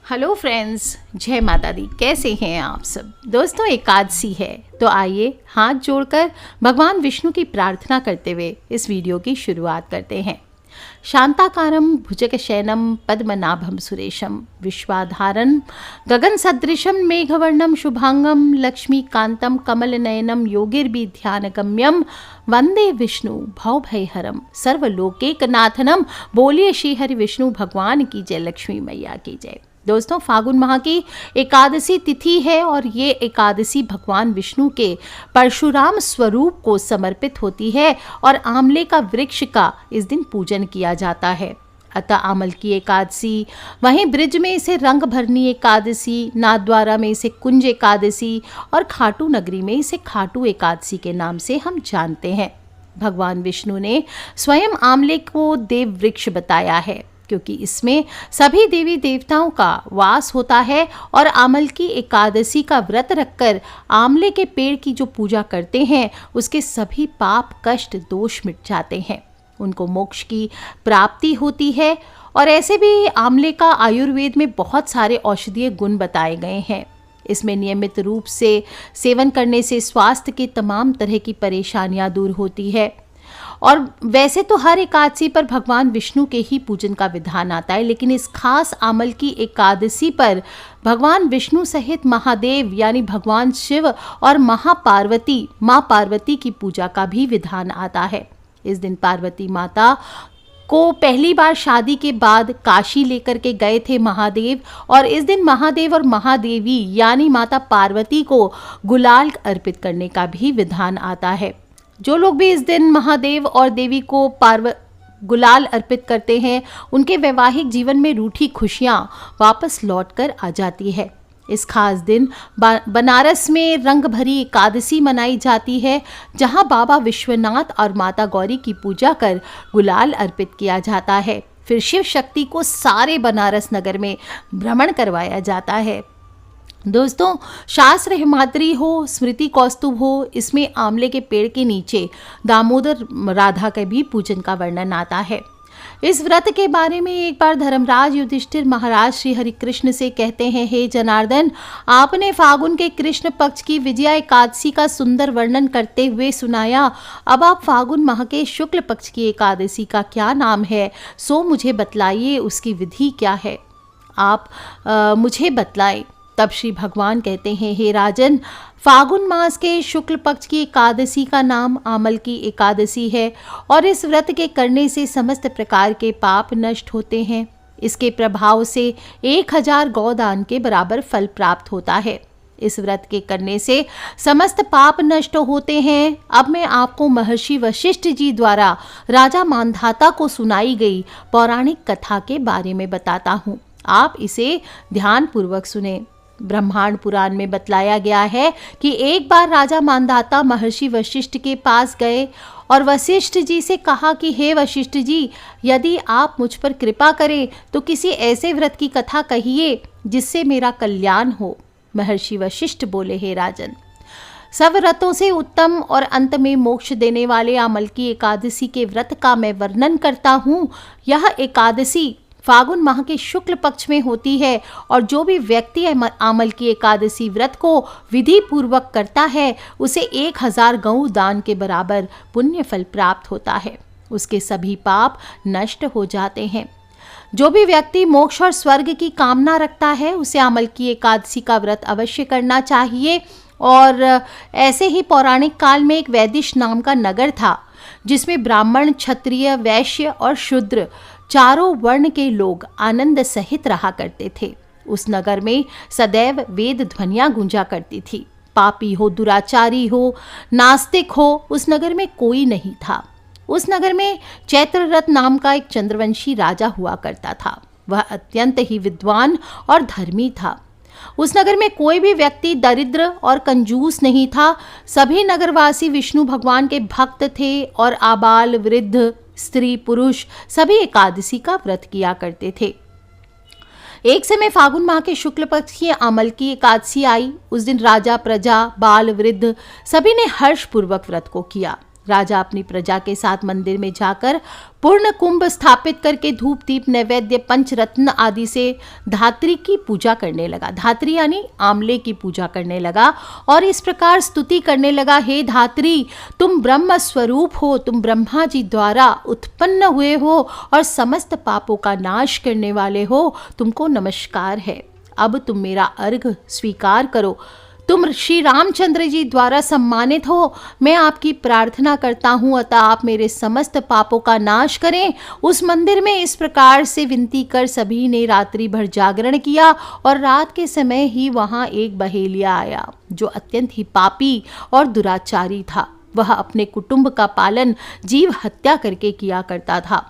Hello friends, जय माता दी। कैसे हैं आप सब दोस्तों? एकादशी है तो आइए हाथ जोड़कर भगवान विष्णु की प्रार्थना करते हुए इस वीडियो की शुरुआत करते हैं। शांताकारं भुजगशयनं पद्मनाभं सुरेशं विश्वाधारं गगन सदृशं मेघवर्णं शुभांगं लक्ष्मीकांतं कमलनयनं योगिर्भिध्यानगम्यं वंदे विष्णु भवभयहरं सर्वलोकैकनाथनं। बोलिए श्री हरि विष्णु भगवान की जय, लक्ष्मी मैया की जय। दोस्तों, फागुन माह की एकादशी तिथि है और ये एकादशी भगवान विष्णु के परशुराम स्वरूप को समर्पित होती है और आंवले का वृक्ष का इस दिन पूजन किया जाता है। अतः आमल की एकादशी, वहीं ब्रिज में इसे रंग भरनी एकादशी, नाथद्वारा में इसे कुंज एकादशी और खाटू नगरी में इसे खाटू एकादशी के नाम से हम जानते हैं। भगवान विष्णु ने स्वयं आंवले को देव वृक्ष बताया है क्योंकि इसमें सभी देवी देवताओं का वास होता है और आमल की एकादशी का व्रत रखकर आंवले के पेड़ की जो पूजा करते हैं उसके सभी पाप कष्ट दोष मिट जाते हैं, उनको मोक्ष की प्राप्ति होती है। और ऐसे भी आंवले का आयुर्वेद में बहुत सारे औषधीय गुण बताए गए हैं। इसमें नियमित रूप से सेवन करने से स्वास्थ्य के तमाम तरह की परेशानियां दूर होती है। और वैसे तो हर एकादशी पर भगवान विष्णु के ही पूजन का विधान आता है, लेकिन इस खास आमल की एकादशी पर भगवान विष्णु सहित महादेव यानी भगवान शिव और महापार्वती माँ पार्वती की पूजा का भी विधान आता है। इस दिन पार्वती माता को पहली बार शादी के बाद काशी लेकर के गए थे महादेव, और इस दिन महादेव और महादेवी यानी माता पार्वती को गुलाल अर्पित करने का भी विधान आता है। जो लोग भी इस दिन महादेव और देवी को गुलाल अर्पित करते हैं उनके वैवाहिक जीवन में रूठी खुशियां वापस लौटकर आ जाती है। इस खास दिन बनारस में रंग भरी एकादशी मनाई जाती है, जहां बाबा विश्वनाथ और माता गौरी की पूजा कर गुलाल अर्पित किया जाता है। फिर शिव शक्ति को सारे बनारस नगर में भ्रमण करवाया जाता है। दोस्तों, शास्त्र हिमाद्री हो, स्मृति कौस्तुभ हो, इसमें आंवले के पेड़ के नीचे दामोदर राधा के भी पूजन का वर्णन आता है। इस व्रत के बारे में एक बार धर्मराज युधिष्ठिर महाराज श्री हरि कृष्ण से कहते हैं, हे जनार्दन, आपने फागुन के कृष्ण पक्ष की विजया एकादशी का सुंदर वर्णन करते हुए सुनाया। अब आप फागुन माह के शुक्ल पक्ष की एकादशी का क्या नाम है, सो मुझे बतलाइए, उसकी विधि क्या है, आप मुझे बतलाएं। तब श्री भगवान कहते हैं, हे राजन, फागुन मास के शुक्ल पक्ष की एकादशी का नाम आमल की एकादशी है और इस व्रत के करने से समस्त प्रकार के पाप नष्ट होते हैं। इसके प्रभाव से 1000 गौदान के बराबर फल प्राप्त होता है। इस व्रत के करने से समस्त पाप नष्ट होते हैं। अब मैं आपको महर्षि वशिष्ठ जी द्वारा राजा मांधाता को सुनाई गई पौराणिक कथा के बारे में बताता हूँ, आप इसे ध्यान पूर्वक सुने। ब्रह्मांड पुराण में बतलाया गया है कि एक बार राजा मांधाता महर्षि वशिष्ठ के पास गए और वशिष्ठ जी से कहा कि हे वशिष्ठ जी, यदि आप मुझ पर कृपा करें तो किसी ऐसे व्रत की कथा कहिए जिससे मेरा कल्याण हो। महर्षि वशिष्ठ बोले, हे राजन, सब व्रतों से उत्तम और अंत में मोक्ष देने वाले आमल की एकादशी के व्रत का मैं वर्णन करता हूँ। यह एकादशी फागुन माह के शुक्ल पक्ष में होती है और जो भी व्यक्ति आमल की एकादशी व्रत को विधि पूर्वक करता है उसे 1000 गौ दान के बराबर पुण्य फल प्राप्त होता है। उसके सभी पाप नष्ट हो जाते हैं। जो भी व्यक्ति मोक्ष और स्वर्ग की कामना रखता है उसे आमल की एकादशी का व्रत अवश्य करना चाहिए। और ऐसे ही पौराणिक काल में एक वैदिश नाम का नगर था जिसमें ब्राह्मण, क्षत्रिय, वैश्य और शूद्र चारों वर्ण के लोग आनंद सहित रहा करते थे। उस नगर में सदैव वेद ध्वनियां गूंजा करती थी। पापी हो, दुराचारी हो, नास्तिक हो, उस नगर में कोई नहीं था। उस नगर में चैत्ररथ नाम का एक चंद्रवंशी राजा हुआ करता था। वह अत्यंत ही विद्वान और धर्मी था। उस नगर में कोई भी व्यक्ति दरिद्र और कंजूस नहीं था। सभी नगरवासी विष्णु भगवान के भक्त थे और आबाल वृद्ध, स्त्री पुरुष सभी एकादशी का व्रत किया करते थे। एक समय फागुन माह के शुक्ल पक्ष की आमल की एकादशी आई। उस दिन राजा, प्रजा, बाल, वृद्ध सभी ने हर्ष पूर्वक व्रत को किया। राजा अपनी प्रजा के साथ मंदिर में जाकर पूर्ण कुंभ स्थापित करके धूप दीप नैवेद्य पंचरत्न आदि से धात्री की पूजा करने लगा। धात्री यानी आंवले की पूजा करने लगा और इस प्रकार स्तुति करने लगा, हे धात्री, तुम ब्रह्म स्वरूप हो, तुम ब्रह्मा जी द्वारा उत्पन्न हुए हो और समस्त पापों का नाश करने वाले हो, तुमको नमस्कार है। अब तुम मेरा अर्घ स्वीकार करो। तुम श्री रामचंद्र जी द्वारा सम्मानित हो, मैं आपकी प्रार्थना करता हूँ, अतः आप मेरे समस्त पापों का नाश करें। उस मंदिर में इस प्रकार से विनती कर सभी ने रात्रि भर जागरण किया और रात के समय ही वहाँ एक बहेलिया आया जो अत्यंत ही पापी और दुराचारी था। वह अपने कुटुंब का पालन जीव हत्या करके किया करता था।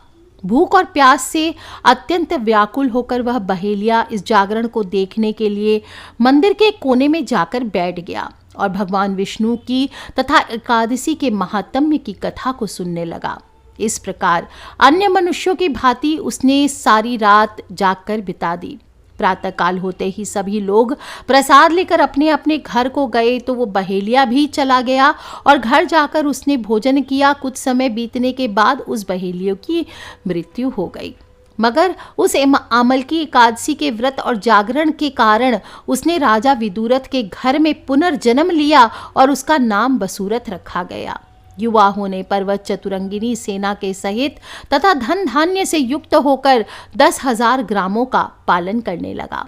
भूख और प्यास से अत्यंत व्याकुल होकर वह बहेलिया इस जागरण को देखने के लिए मंदिर के कोने में जाकर बैठ गया और भगवान विष्णु की तथा एकादशी के महात्म्य की कथा को सुनने लगा। इस प्रकार अन्य मनुष्यों की भांति उसने सारी रात जागकर बिता दी। प्रातःकाल होते ही सभी लोग प्रसाद लेकर अपने अपने घर को गए तो वो बहेलिया भी चला गया और घर जाकर उसने भोजन किया। कुछ समय बीतने के बाद उस बहेलियों की मृत्यु हो गई, मगर उस आमल की एकादशी के व्रत और जागरण के कारण उसने राजा विदुरथ के घर में पुनर्जन्म लिया और उसका नाम बसूरथ रखा गया। युवा होने पर वह चतुरंगिनी सेना के सहित तथा धन धान्य से युक्त होकर 10,000 ग्रामों का पालन करने लगा।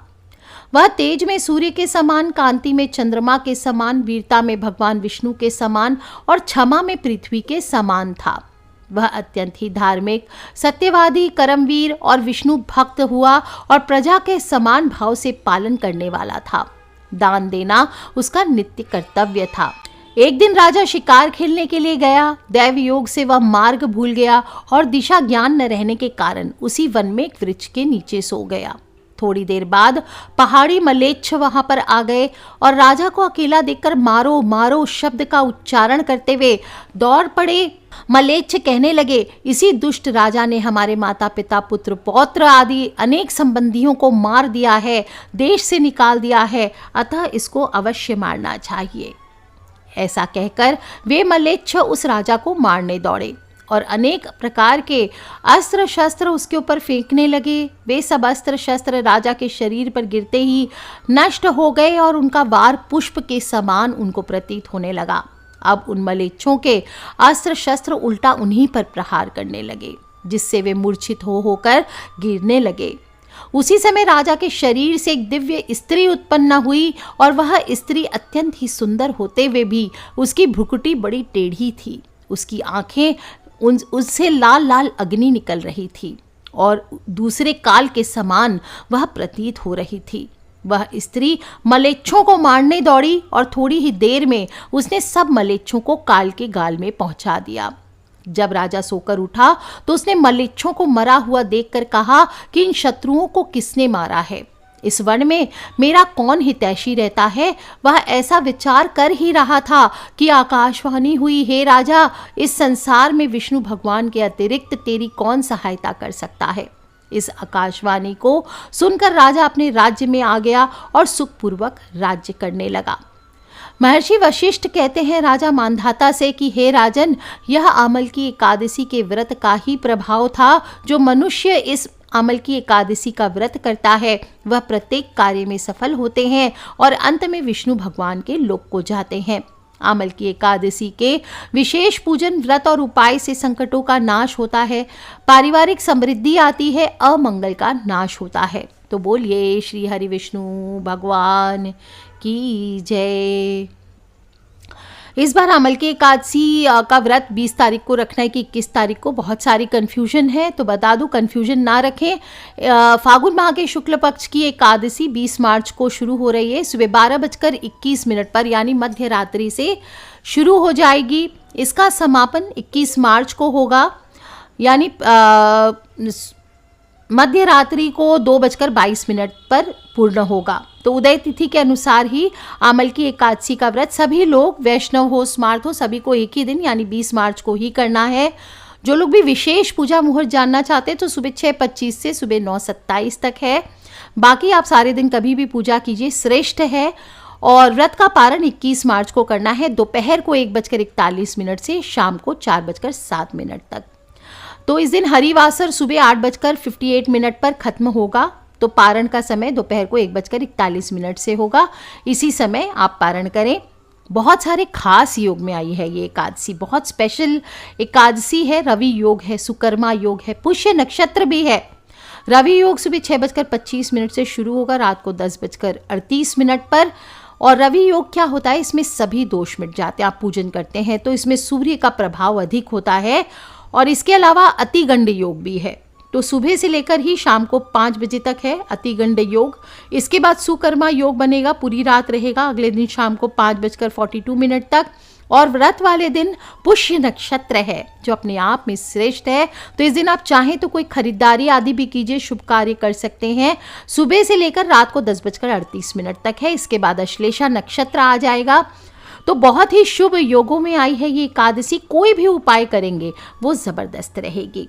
वह तेज में सूर्य के समान, कांति में चंद्रमा के समान, वीरता में भगवान विष्णु के समान और क्षमा में पृथ्वी के समान था। वह अत्यंत ही धार्मिक, सत्यवादी, कर्मवीर और विष्णु भक्त हुआ और प्रजा के समान भाव से पालन करने वाला था। दान देना उसका नित्य कर्तव्य था। एक दिन राजा शिकार खेलने के लिए गया। दैव योग से वह मार्ग भूल गया और दिशा ज्ञान न रहने के कारण उसी वन में एक वृक्ष के नीचे सो गया। थोड़ी देर बाद पहाड़ी मलेच्छ वहां पर आ गए और राजा को अकेला देखकर मारो मारो शब्द का उच्चारण करते हुए दौड़ पड़े। मलेच्छ कहने लगे, इसी दुष्ट राजा ने हमारे माता पिता, पुत्र पौत्र आदि अनेक संबंधियों को मार दिया है, देश से निकाल दिया है, अतः इसको अवश्य मारना चाहिए। ऐसा कहकर वे मलेच्छ उस राजा को मारने दौड़े और अनेक प्रकार के अस्त्र शस्त्र उसके ऊपर फेंकने लगे। वे सब अस्त्र शस्त्र राजा के शरीर पर गिरते ही नष्ट हो गए और उनका वार पुष्प के समान उनको प्रतीत होने लगा। अब उन मलेच्छों के अस्त्र शस्त्र उल्टा उन्हीं पर प्रहार करने लगे, जिससे वे मूर्छित होकर गिरने लगे। उसी समय राजा के शरीर से एक दिव्य स्त्री उत्पन्न हुई और वह स्त्री अत्यंत ही सुंदर होते हुए भी उसकी भ्रुकुटी बड़ी टेढ़ी थी। उसकी आंखें उससे लाल लाल अग्नि निकल रही थी और दूसरे काल के समान वह प्रतीत हो रही थी। वह स्त्री मलेच्छों को मारने दौड़ी और थोड़ी ही देर में उसने सब मलेच्छों को काल के गाल में पहुंचा दिया। जब राजा सोकर उठा तो उसने मलेच्छों को मरा हुआ देखकर कहा कि इन शत्रुओं को किसने मारा है? इस वन में मेरा कौन हितैषी रहता है? वह ऐसा विचार कर ही रहा था कि आकाशवाणी हुई, हे राजा, इस संसार में विष्णु भगवान के अतिरिक्त तेरी कौन सहायता कर सकता है? इस आकाशवाणी को सुनकर राजा अपने राज्य में आ गया और सुखपूर्वक राज्य करने लगा। महर्षि वशिष्ठ कहते हैं राजा मांधाता से कि हे राजन, यह आमल की एकादशी के व्रत का ही प्रभाव था। जो मनुष्य इस आमल की एकादशी का व्रत करता है वह प्रत्येक कार्य में सफल होते हैं और अंत में विष्णु भगवान के लोक को जाते हैं। आमल की एकादशी के विशेष पूजन, व्रत और उपाय से संकटों का नाश होता है, पारिवारिक समृद्धि आती है, अमंगल का नाश होता है। तो बोलिए श्री हरि विष्णु भगवान की जय। इस बार आमल की एकादशी का व्रत 20 तारीख को रखना है कि 21 तारीख को, बहुत सारी कन्फ्यूजन है तो बता दूं, कन्फ्यूजन ना रखें। फागुन माह के शुक्ल पक्ष की एकादशी 20 मार्च को शुरू हो रही है। सुबह 12:21 पर यानी मध्य रात्रि से शुरू हो जाएगी। इसका समापन 21 मार्च को होगा, यानी मध्य रात्रि को 2:22 पर पूर्ण होगा। तो उदय तिथि के अनुसार ही आमल की एकादशी का व्रत सभी लोग, वैष्णव हो, स्मार्त हो, सभी को एक ही दिन यानी 20 मार्च को ही करना है। जो लोग भी विशेष पूजा मुहूर्त जानना चाहते हैं तो सुबह 6:25 से सुबह 9:27 तक है। बाकी आप सारे दिन कभी भी पूजा कीजिए, श्रेष्ठ है। और व्रत का पारण 21 मार्च को करना है, दोपहर को 1:41 से शाम को 4:07 तक। तो इस दिन हरिवासर सुबह 8:58 पर खत्म होगा। तो पारण का समय दोपहर को 1:41 से होगा। इसी समय आप पारण करें। बहुत सारे खास योग में आई है ये एकादशी, बहुत स्पेशल एकादशी है। रवि योग है, सुकर्मा योग है, पुष्य नक्षत्र भी है। रवि योग सुबह 6:25 से शुरू होगा, रात को 10:38 पर। और रवि योग क्या होता है, इसमें सभी दोष मिट जाते हैं। आप पूजन करते हैं तो इसमें सूर्य का प्रभाव अधिक होता है। और इसके अलावा अतिगंड योग भी है। तो सुबह से लेकर ही शाम को 5 बजे तक है अतिगंड योग। इसके बाद सुकर्मा योग बनेगा, पूरी रात रहेगा, अगले दिन शाम को 5:42 तक। और व्रत वाले दिन पुष्य नक्षत्र है जो अपने आप में श्रेष्ठ है। तो इस दिन आप चाहें तो कोई खरीदारी आदि भी कीजिए, शुभ कार्य कर सकते हैं। सुबह से लेकर रात को 10:38 तक है। इसके बाद अश्लेषा नक्षत्र आ जाएगा। तो बहुत ही शुभ योगों में आई है ये एकादशी। कोई भी उपाय करेंगे वो जबरदस्त रहेगी।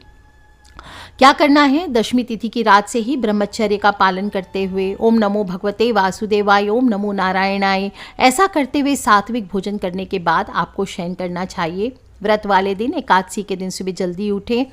क्या करना है, दशमी तिथि की रात से ही ब्रह्मचर्य का पालन करते हुए ओम नमो भगवते वासुदेवाय, ओम नमो नारायणाय, ऐसा करते हुए सात्विक भोजन करने के बाद आपको शयन करना चाहिए। व्रत वाले दिन एकादशी के दिन सुबह जल्दी उठें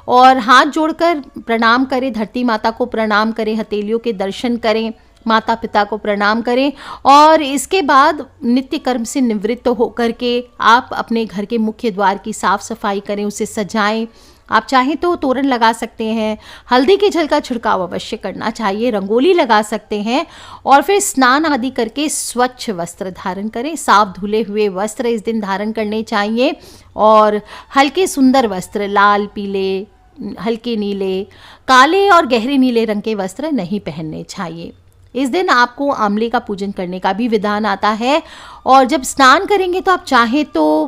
और हाथ जोड़कर प्रणाम करें, धरती माता को प्रणाम करें, हथेलियों के दर्शन करें, माता पिता को प्रणाम करें। और इसके बाद नित्य कर्म से निवृत्त होकर के आप अपने घर के मुख्य द्वार की साफ सफाई करें, उसे सजाएं। आप चाहें तो तोरण लगा सकते हैं, हल्दी के जल का छिड़काव अवश्य करना चाहिए, रंगोली लगा सकते हैं। और फिर स्नान आदि करके स्वच्छ वस्त्र धारण करें। साफ धुले हुए वस्त्र इस दिन धारण करने चाहिए। और हल्के सुंदर वस्त्र, लाल, पीले, हल्के नीले, काले और गहरे नीले रंग के वस्त्र नहीं पहनने चाहिए। इस दिन आपको आंवले का पूजन करने का भी विधान आता है। और जब स्नान करेंगे तो आप चाहें तो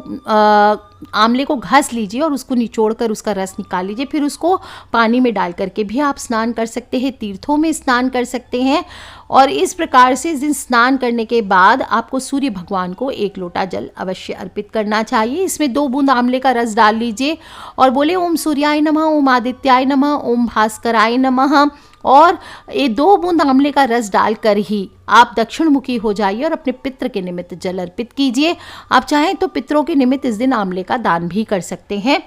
आंवले को घस लीजिए और उसको निचोड़कर उसका रस निकाल लीजिए, फिर उसको पानी में डाल करके भी आप स्नान कर सकते हैं, तीर्थों में स्नान कर सकते हैं। और इस प्रकार से इस दिन स्नान करने के बाद आपको सूर्य भगवान को 1 लोटा जल अवश्य अर्पित करना चाहिए। इसमें 2 बूंद आंवले का रस डाल लीजिए और बोले ओम सूर्याय नमः, ओम आदित्याय नमः, ओम भास्कराय नमः। और ये 2 बूंद आंवले का रस डालकर ही आप दक्षिण मुखी हो जाइए और अपने पितृ के निमित्त जल अर्पित कीजिए। आप चाहें तो पितरों के निमित्त इस दिन आंवले का दान भी कर सकते हैं।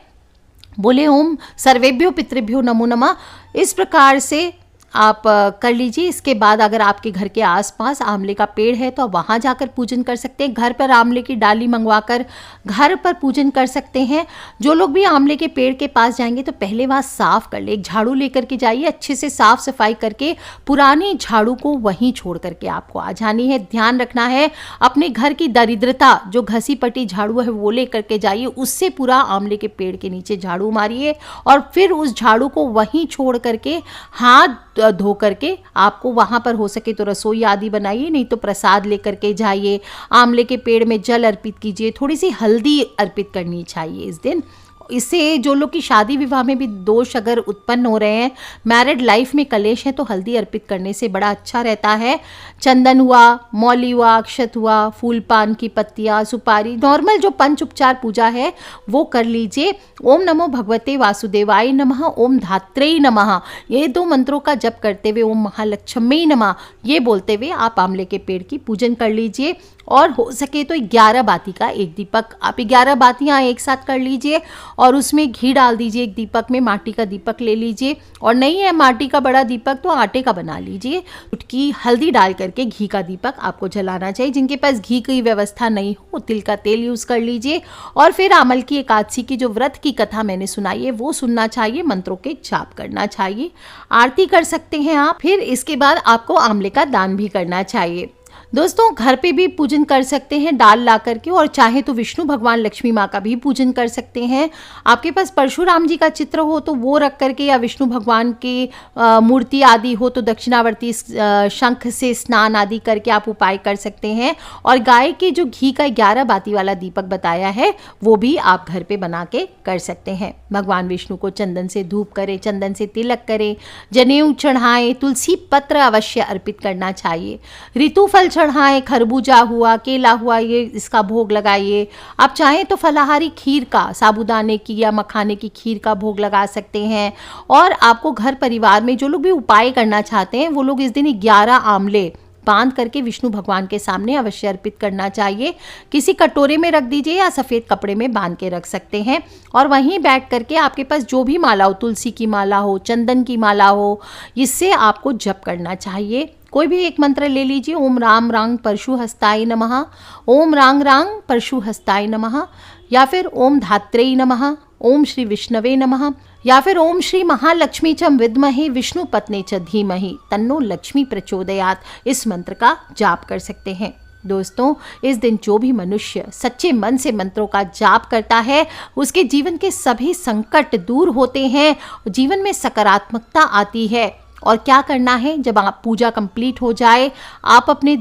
बोले ओम सर्वेभ्यो पितृभ्यो नमो नमः। इस प्रकार से आप कर लीजिए। इसके बाद अगर आपके घर के आसपास आंवले का पेड़ है तो आप वहाँ जाकर पूजन कर सकते हैं। घर पर आंवले की डाली मंगवाकर घर पर पूजन कर सकते हैं। जो लोग भी आंवले के पेड़ के पास जाएंगे तो पहले वहाँ साफ कर ले, एक झाड़ू लेकर के जाइए, अच्छे से साफ सफाई करके पुरानी झाड़ू को वहीं छोड़ करके आपको आ जानी है। ध्यान रखना है अपने घर की दरिद्रता, जो घसी पटी झाड़ू है वो लेकर के जाइए, उससे पूरा आंवले के पेड़ के नीचे झाड़ू मारिए और फिर उस झाड़ू को वहीं छोड़ करके हाथ धो करके आपको वहाँ पर हो सके तो रसोई आदि बनाइए, नहीं तो प्रसाद लेकर के जाइए। आंवले के पेड़ में जल अर्पित कीजिए, थोड़ी सी हल्दी अर्पित करनी चाहिए इस दिन। इससे जो लोग की शादी विवाह में भी दोष अगर उत्पन्न हो रहे हैं, मैरिड लाइफ में कलेश है, तो हल्दी अर्पित करने से बड़ा अच्छा रहता है। चंदन हुआ, मौली हुआ, अक्षत हुआ, फूल पान की पत्तियाँ, सुपारी, नॉर्मल जो पंच उपचार पूजा है वो कर लीजिए। ओम नमो भगवते वासुदेवाय नमः, ओम धात्रेय नमः, ये 2 मंत्रों का जप करते हुए ओम महालक्ष्मी नमः ये बोलते हुए आप आंवले के पेड़ की पूजन कर लीजिए। और हो सके तो 11 बाती का एक दीपक, आप 11 बातियाँ एक साथ कर लीजिए और उसमें घी डाल दीजिए। एक दीपक में माटी का दीपक ले लीजिए, और नहीं है माटी का बड़ा दीपक तो आटे का बना लीजिए। चुटकी हल्दी डाल करके घी का दीपक आपको जलाना चाहिए। जिनके पास घी की व्यवस्था नहीं हो, तिल का तेल यूज़ कर लीजिए। और फिर आमल की एकादशी की जो व्रत की कथा मैंने सुनाई है वो सुनना चाहिए, मंत्रों के जाप करना चाहिए, आरती कर सकते हैं आप। फिर इसके बाद आपको आंवले का दान भी करना चाहिए। दोस्तों घर पे भी पूजन कर सकते हैं डाल ला करके, और चाहे तो विष्णु भगवान लक्ष्मी माँ का भी पूजन कर सकते हैं। आपके पास परशुराम जी का चित्र हो तो वो रख करके, या विष्णु भगवान की मूर्ति आदि हो तो दक्षिणावर्ती शंख से स्नान आदि करके आप उपाय कर सकते हैं। और गाय के जो घी का 11 बाती वाला दीपक बताया है वो भी आप घर पे बना के कर सकते हैं। भगवान विष्णु को चंदन से धूप करें, चंदन से तिलक करें, जनेऊ चढ़ाएं, तुलसी पत्र अवश्य अर्पित करना चाहिए, ऋतुफल चढ़ाएं, खरबूजा हुआ, केला हुआ, ये इसका भोग लगाइए। आप चाहें तो फलाहारी खीर का, साबूदाने की या मखाने की खीर का भोग लगा सकते हैं। और आपको घर परिवार में जो लोग भी उपाय करना चाहते हैं वो लोग इस दिन 11 आंवले बांध करके विष्णु भगवान के सामने अवश्य अर्पित करना चाहिए। किसी कटोरे में रख दीजिए या सफ़ेद कपड़े में बांध के रख सकते हैं। और वहीं बैठ करके आपके पास जो भी माला हो, तुलसी की माला हो, चंदन की माला हो, इससे आपको जप करना चाहिए। कोई भी एक मंत्र ले लीजिए। ओम राम रांग परशु हस्ताय नमः, ओम रांग रांग परशु हस्ताय नमः, या फिर ओम धात्रेय नमः, ओम श्री विष्णवे नमः, या फिर ओम श्री महालक्ष्मी च विद्महे विष्णु पत्नी च धीमहि तन्नो लक्ष्मी प्रचोदयात्, इस मंत्र का जाप कर सकते हैं। दोस्तों, इस दिन जो भी मनुष्य सच्चे मन से मंत्रों का जाप करता है, उसके जीवन के सभी संकट दूर होते हैं, जीवन में सकारात्मकता आती है। और क्या करना है, जब आप पूजा कंप्लीट हो जाए, आप अपने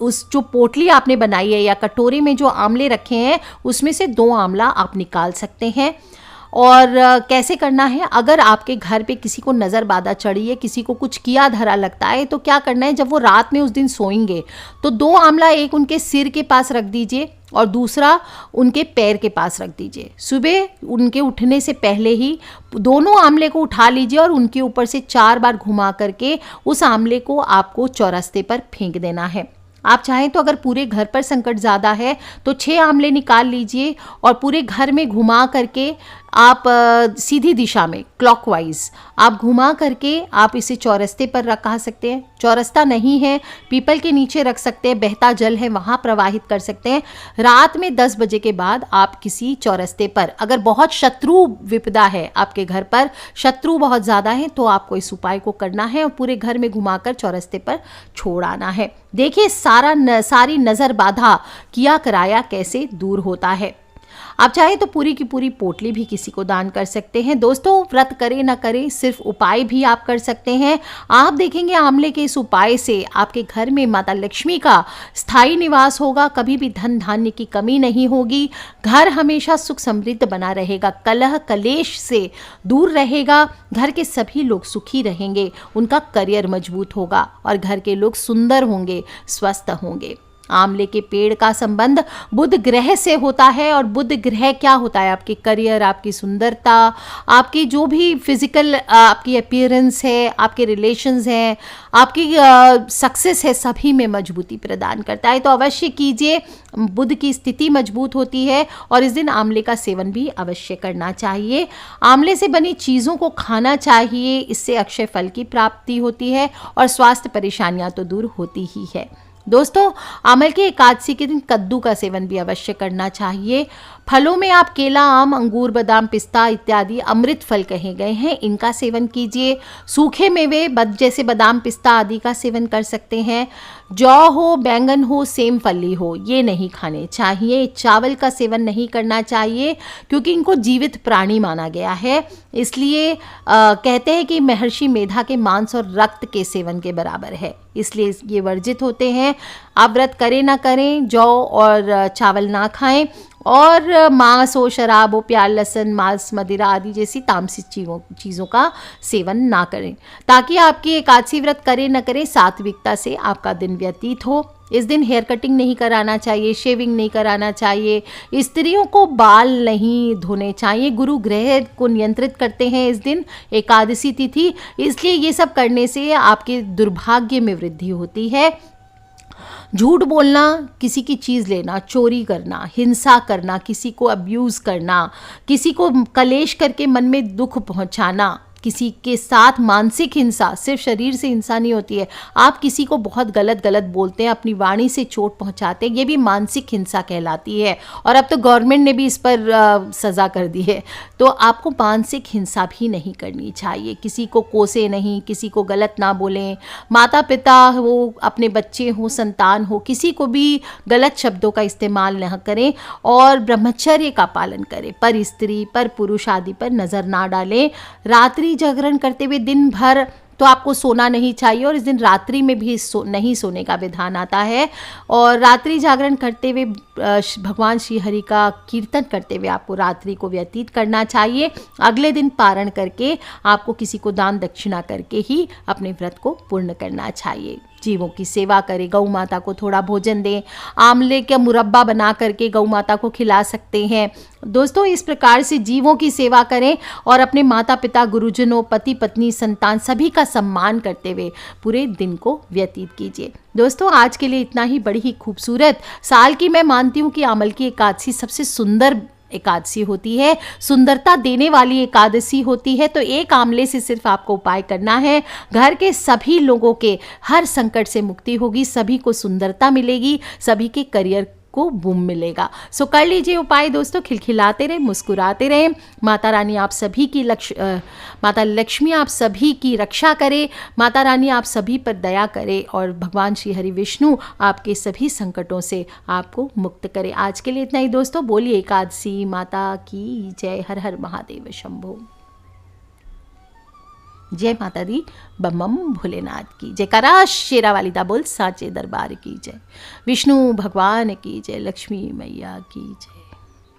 उस जो पोटली आपने बनाई है या कटोरे में जो आंवले रखे हैं, उसमें से 2 आंवला आप निकाल सकते हैं। और कैसे करना है, अगर आपके घर पे किसी को नज़र बाधा चढ़ी है, किसी को कुछ किया धरा लगता है, तो क्या करना है, जब वो रात में उस दिन सोएंगे तो 2 आंवला एक उनके सिर के पास रख दीजिए और दूसरा उनके पैर के पास रख दीजिए। सुबह उनके उठने से पहले ही दोनों आंवले को उठा लीजिए और उनके ऊपर से 4 बार घुमा करके उस आंवले को आपको चौरस्ते पर फेंक देना है। आप चाहें तो अगर पूरे घर पर संकट ज़्यादा है तो 6 आंवले निकाल लीजिए और पूरे घर में घुमा करके आप सीधी दिशा में क्लॉकवाइज आप घुमा करके आप इसे चौरस्ते पर रखा सकते हैं। चौरस्ता नहीं है, पीपल के नीचे रख सकते हैं, बहता जल है वहाँ प्रवाहित कर सकते हैं। रात में 10 बजे के बाद आप किसी चौरस्ते पर, अगर बहुत शत्रु विपदा है आपके घर पर, शत्रु बहुत ज़्यादा है, तो आपको इस उपाय को करना है और पूरे घर में घुमाकर चौरस्ते पर छोड़ आना है। देखिए सारी नज़र बाधा किया कराया कैसे दूर होता है। आप चाहे तो पूरी की पूरी पोटली भी किसी को दान कर सकते हैं। दोस्तों, व्रत करें ना करें, सिर्फ उपाय भी आप कर सकते हैं। आप देखेंगे आंवले के इस उपाय से आपके घर में माता लक्ष्मी का स्थायी निवास होगा, कभी भी धन धान्य की कमी नहीं होगी, घर हमेशा सुख समृद्ध बना रहेगा, कलह कलेश से दूर रहेगा, घर के सभी लोग सुखी रहेंगे, उनका करियर मजबूत होगा और घर के लोग सुंदर होंगे, स्वस्थ होंगे। आंवले के पेड़ का संबंध बुध ग्रह से होता है और बुध ग्रह क्या होता है, आपके करियर, आपकी सुंदरता, आपकी जो भी फिजिकल आपकी अपीयरेंस है, आपके रिलेशंस हैं, आपकी सक्सेस है, सभी में मजबूती प्रदान करता है। तो अवश्य कीजिए, बुध की स्थिति मजबूत होती है और इस दिन आंवले का सेवन भी अवश्य करना चाहिए। आंवले से बनी चीज़ों को खाना चाहिए, इससे अक्षय फल की प्राप्ति होती है और स्वास्थ्य परेशानियां तो दूर होती ही है। दोस्तों, आमल की एकादशी के दिन कद्दू का सेवन भी अवश्य करना चाहिए। फलों में आप केला, आम, अंगूर, बादाम, पिस्ता इत्यादि अमृत फल कहे गए हैं, इनका सेवन कीजिए। सूखे मेवे जैसे बादाम, पिस्ता आदि का सेवन कर सकते हैं। जौ हो, बैंगन हो, सेम फली हो, ये नहीं खाने चाहिए। चावल का सेवन नहीं करना चाहिए क्योंकि इनको जीवित प्राणी माना गया है, इसलिए कहते हैं कि महर्षि मेधा के मांस और रक्त के सेवन के बराबर है, इसलिए ये वर्जित होते हैं। आप व्रत करें ना करें, जौ और चावल ना खाएं और मांस हो, शराब हो, प्याज, लहसुन, मांस, मदिरा आदि जैसी तामसिक चीज़ों का सेवन ना करें, ताकि आपकी एकादशी व्रत करें न करें सात्विकता से आपका दिन व्यतीत हो। इस दिन हेयर कटिंग नहीं कराना चाहिए, शेविंग नहीं कराना चाहिए, स्त्रियों को बाल नहीं धोने चाहिए। गुरु ग्रह को नियंत्रित करते हैं इस दिन एकादशी तिथि, इसलिए ये सब करने से आपके दुर्भाग्य में वृद्धि होती है। झूठ बोलना, किसी की चीज़ लेना, चोरी करना, हिंसा करना, किसी को अब्यूज़ करना, किसी को कलेश करके मन में दुख पहुंचाना, किसी के साथ मानसिक हिंसा, सिर्फ शरीर से हिंसा नहीं होती है, आप किसी को बहुत गलत बोलते हैं, अपनी वाणी से चोट पहुंचाते हैं, ये भी मानसिक हिंसा कहलाती है और अब तो गवर्नमेंट ने भी इस पर सज़ा कर दी है। तो आपको मानसिक हिंसा भी नहीं करनी चाहिए, किसी को कोसे नहीं, किसी को गलत ना बोलें, माता पिता हो, अपने बच्चे हो, संतान हो, किसी को भी गलत शब्दों का इस्तेमाल न करें और ब्रह्मचर्य का पालन करें, पर स्त्री, पर पुरुष आदि पर नज़र ना डालें। रात्रि जागरण करते हुए दिन भर तो आपको सोना नहीं चाहिए और इस दिन रात्रि में भी नहीं सोने का विधान आता है और रात्रि जागरण करते हुए भगवान श्री हरि का कीर्तन करते हुए आपको रात्रि को व्यतीत करना चाहिए। अगले दिन पारण करके आपको किसी को दान दक्षिणा करके ही अपने व्रत को पूर्ण करना चाहिए। जीवों की सेवा करें, गौ माता को थोड़ा भोजन दें, आंवले का मुरब्बा बना करके गौ माता को खिला सकते हैं। दोस्तों इस प्रकार से जीवों की सेवा करें और अपने माता पिता, गुरुजनों, पति पत्नी, संतान सभी का सम्मान करते हुए पूरे दिन को व्यतीत कीजिए। दोस्तों आज के लिए इतना ही। बड़ी ही खूबसूरत साल की मैं मानती हूँ कि आमल की एकादशी सबसे सुंदर एकादशी होती है, सुंदरता देने वाली एकादशी होती है। तो एक आंवले से सिर्फ आपको उपाय करना है, घर के सभी लोगों के हर संकट से मुक्ति होगी, सभी को सुंदरता मिलेगी, सभी के करियर को बूम मिलेगा। सो कर लीजिए उपाय दोस्तों, खिलखिलाते रहें, मुस्कुराते रहें। माता रानी आप सभी की माता लक्ष्मी आप सभी की रक्षा करे, माता रानी आप सभी पर दया करे और भगवान श्री हरि विष्णु आपके सभी संकटों से आपको मुक्त करे। आज के लिए इतना ही दोस्तों। बोलिए एकादशी माता की जय। हर हर महादेव शंभो। जय माता दी। बम बम भोलेनाथ की जयकारा। शेरा वाली दा बोल साचे दरबार की जय। विष्णु भगवान की जय। लक्ष्मी मैया की जय।